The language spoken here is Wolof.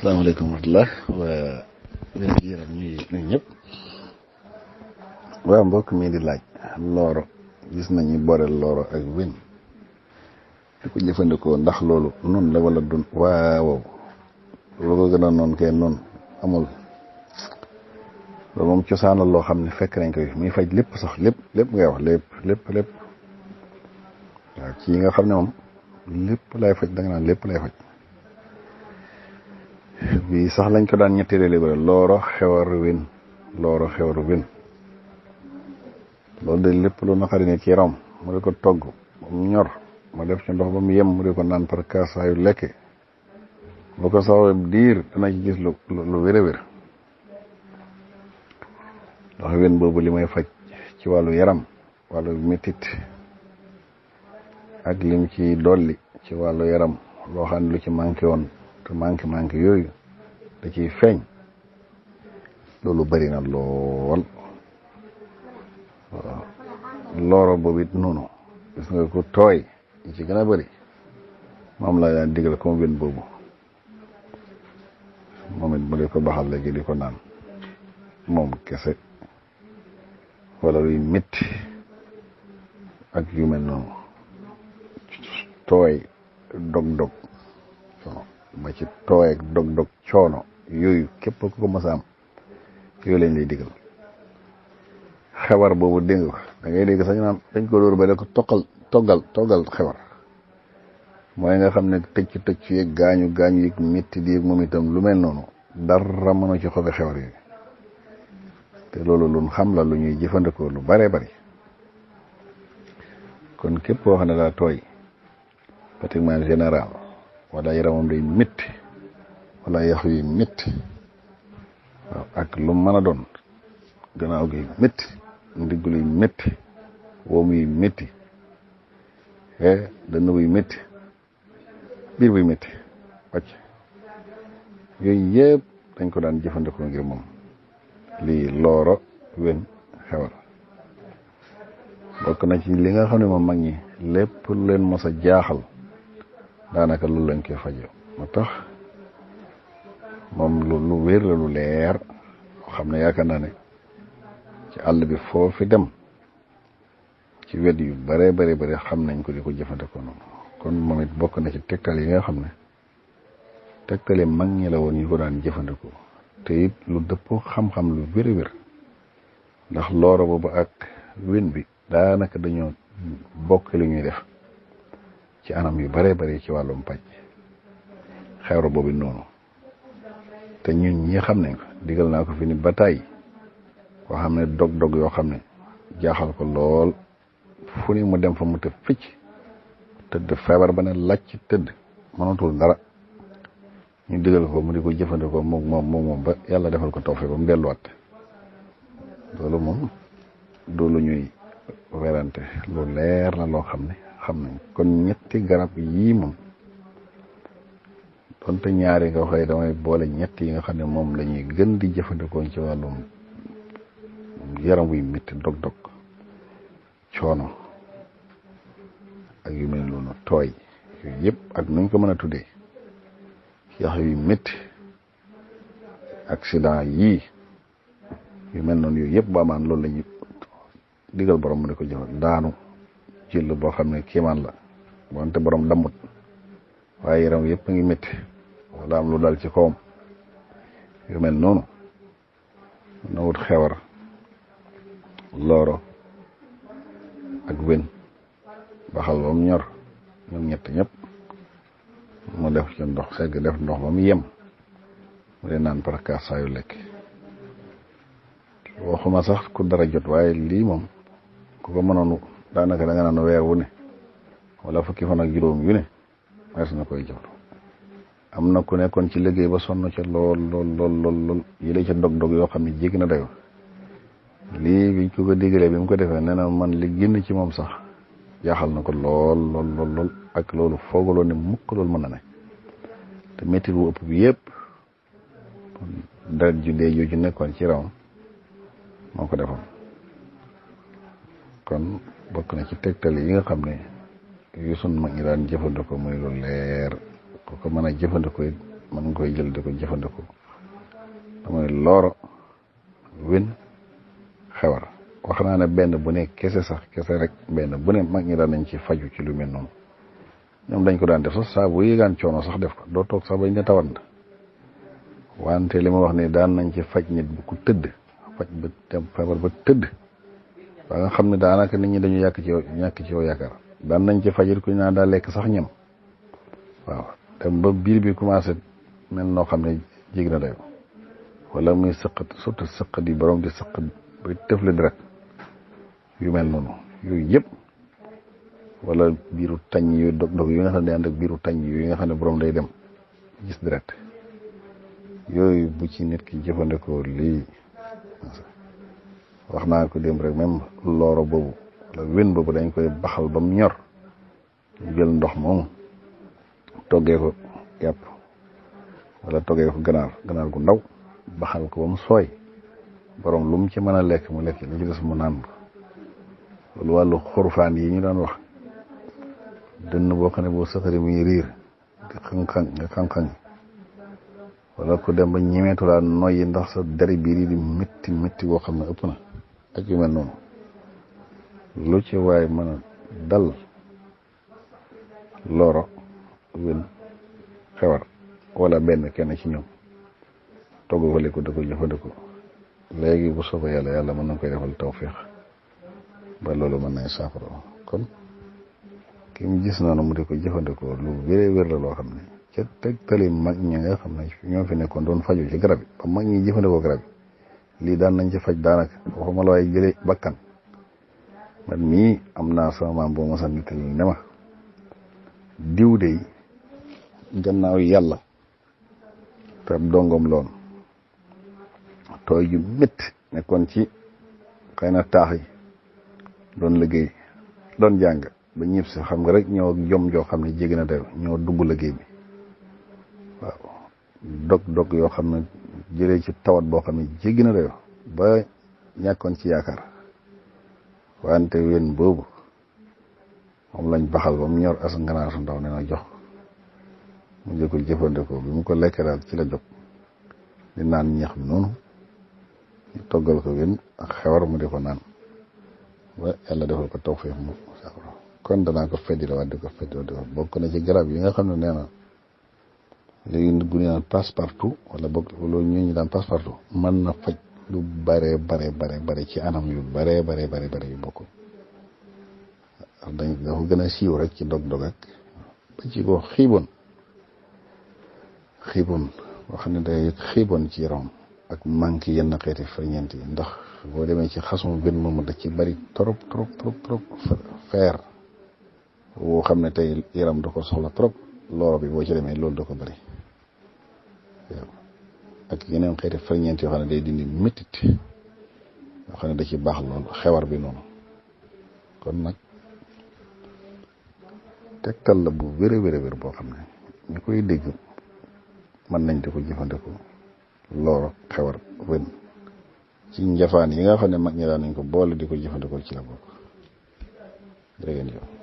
asalaamaaleykum wa rahmatulah waa leen yaram ñuy ñëpp waaw mbokk mi di laaj looro gis nañu boole looro ak wén di ko jëfandikoo ndax loolu noonu la wala dun waaw lu ko gën a noonu kay noonu amul loolu moom cosaan la loo xam ne fekk nañ ko muy faj lépp sax lépp ngay wax lépp waaw ci yi nga xam ne moom lépp lay faj da nga naan lépp lay faj bi sax lañ ko daan ñetti léegi looro xewar wén looro xewar wén loolu de lépp lu naqari ne ci yaram mu di ko togg ba mu ñor ma def ci ndox ba mu yem mu di ko naan par kaas saa yu lekke bu ko saxee diir dana ci gis lu wér a wér ndax wén boobu li may faj ci wàllu yaram wàllu métit ak lim ci dolli ci wàllu yaram loo xam ne lu ci manqué woon te manqué yooyu da ciy feeñ loolu bari na lool waaw looro boobu it noonu gis nga ko tooy yi ci gën a bari moom la daan digal comme wén boobu moom it mu di ko baxal léegi di ko naan moom kese wala luy métti ak yu mel noonu tooy dog-dog ba ci tooy ak dog-dog coono yooyu képp ku ko mës a am yooyu lañ lay digal xewar boobu dégg nga da ngay dégg sax ñu naan dañ ko dóor ba da ko toggal xewar mooy nga xam ne tëcc yeeg gaañu yeeg métti di yeeg moom itam lu mel noonu dara mënoo ci xobi xewar yooyu te loolu lu xam la lu ñuy jëfandikoo lu bare bari kon képp koo xam ne daa tooy pratiquement général wala yaramam day métti wala yax yi métti waaw ak lu mën a doon gannaaw gi métti ndigg luy métti woom yi métti dënn buy métti biir buy métti wàcc yooyu yëpp dañ ko daan jëfandikoo ngir moom lii looro wén xewar bokk na ci li nga xam ne moom mag ñi lépp lu leen mos a jaaxal daanaka loolu lañ koy fajo moo tax moom lu wér la lu leer xam ne yaakaar naa ne ci àll bi foofi dem ci wet yu bare xam nañ ko di ko jëfandikoo noonu kon moom it bokk na ci tegtal yi nga xam ne tegtali mag ñi la woon ñu ko daan jëfandikoo te it lu dëppoo xam-xam lu wér ndax looro boobu ak wén bi daanaka dañoo bokk li ñuy def ci anam yu bare ci wàllum paj xewar boobu noonu te ñun ñi xam nañ ko digal naa ko fi ni ba tàyyi koo xam ne dog-dog yoo xam ne jaaxal ko lool fu ni mu dem fa mu tëb ficc tëdd feebar ba ne lacc tëdd mënatul dara ñu digal ko mu di ko jëfandikoo moom ba yàlla defal ko tawfeex ba mu delluwaat loolu moom du lu ñuy werante lu leer la loo xam ne xam nañ kon ñetti garab yii moom donte ñaari nga waxee damay boole ñett yi nga xam ne moom la ñuy gën di jëfandikoo ci wàllum yaram wuy métti dog-dog coono ak yu mel noonu tooy yooyu yëpp ak nuñ ko mën a tuddee yax yu métti accident yii yu mel noonu yooyu yëpp ba amaan loolu la ñuy digal borom mu ne ko jëfal daanu jël boo xam ne kiimaan la wante borom dammut waaye yaram yëpp a ngi métti wala am lu dal ci kawam yu mel noonu na wut xewar looro ak wén baxal ba mu ñor ñoom ñett ñëpp mu def ci ndox segg def ndox ba mu yem mu dee naan par kaas saa yu lekk waxuma sax ku dara jot waaye lii moom ku ko mënoon daanaka da nga naan weer wu ne wala fukki fan ak juróom yu ne mas na koy jot am na ku nekkoon ci liggéey ba sonn ca lool yële ca dog-dog yoo xam ne jéggi na dayoo lii biñ ko digalee bi mu ko defee nee na man li génn ci moom sax jaaxal na ko lool ak loolu foogaloo ne mukk loolu mën na ne te métti bu ëpp bi yëpp deret ju dee jooju nekkoon ci rawam moo ko defoon kon bokk na ci tegtal yi nga xam ne yu sun mag ñi daan jëfandikoo muy lu leer ku ko mën a jëfandikoo mën nga koy jël di ko jëfandikoo damay looro wén xewar wax naa ne benn bu ne kese rek benn bu ne mag ñi daan nañ ci faju ci lu mel noonu ñoom dañ ko daan def sax saa bu yéegaan coono sax def ko doo toog sax bañ ne tawat na wante li ma wax ni daan nañ ci faj nit bu ko tëdd faj ba dem feebar ba tëdd ba nga xam ne daanaka nit ñi dañu ñàkk ci yow yaakaar daan nañ ci fajit ku ñu naan daa lekk sax ñam waaw dem ba biir bi commencé mel noo xam ne jég na dayo wala muy sëqat surtout sëqat yi borom di sëqat bay tëfle deret yu mel noonu yooyu yëpp wala biiru tañ yu dog yu nga xam ne day ànd ak biiru tañ yu nga xam ne borom day dem gis deret yooyu bu ci nit ki jëfandikoo lii wax naa ko démb rek même looro boobu wala wén boobu dañ koy baxal ba mu ñor jël ndox moomu toggee ko yàpp wala toggee ko ganaar gu ndaw baxal ko ba mu sooy borom lu mu ci mën a lekk mu lekk li ci des mu naan loolu wàllu xurfaan yi ñu daan wax dënn boo xam ne boo sëqari muy riir nga xang-xang wala ku dem ba ñemeetu laa noyyi ndax sa deri biir yi di métti boo xam ne ëpp na ak yu mel noonu lu ci waaye mën a dal looro wén xewar wala benn kenn ci ñoom togg ko lekku da ko jëfandikoo léegi bu soobee yàlla mën na koy defal tawféex ba loolu mën nañ saafara kon ki mu gis noonu mu di ko jëfandikoo lu wér la loo xam ne ca tegtali mag ñi nga xam ne ñoo fi nekkoon doon faju ci garab yi ba mag ñi jëfandikoo garab yi lii daan nañ ci faj daanaka waxuma la waaye jëlee bakkan man mii am naa sama maam boo ma sa nital ne ma diw de gannaaw yàlla te dongom loon tooy ju métti nekkoon ci xëy na taax yi doon liggéey doon jàng ba ñëpp si xam nga rek ñoo jom joo xam ne jéggi na dayo ñoo dugg liggéey bi waaw dog yoo xam ne jëlee ci tawat boo xam ne jéggi na dayo ba ñàkkoon ci yaakaar wante wén boobu moom lañ baxal ba mu ñor as nganaar su ndaw ne na jox mu jëkko jëfandikoo bi mu ko lekkee daal ci la jóg di naan ñeex bi noonu ñu toggal ko wén ak xewar mu di ko naan ba yàlla defal ko tawfeex mu saafara kon danaa ko feddi la waat di ko bokk na ci garab yi nga xam ne nee na léegi nit gu nee na passe partout wala bokk loolu ñu daan passe partout mën na faj lu bare ci anam yu bare yu bokk dafa gën a siiw rek ci dog ak ba ci ko xiiboon boo xam ne day xiiboon ci yaram ak manque yenn xeeti ferñeent yi ndax boo demee ci xasuma benn moomu da ci bari trop fer woo xam ne tey yaram da ko soxla trop looro bi boo ci demee loolu da ko bari ak yeneen xeeti ferñeent yoo xam ne day dindi métit yoo xam ne da ci baax lool xewar bi noonu kon nag tegtal la bu wér boo xam ne ñu koy dégg mën nañ di ko jëfandikoo looro xewar wén ci njafaan yi nga xam ne mag ñi daan nañ ko boole di ko jëfandikoo ci la bokk jërë ngeen jëf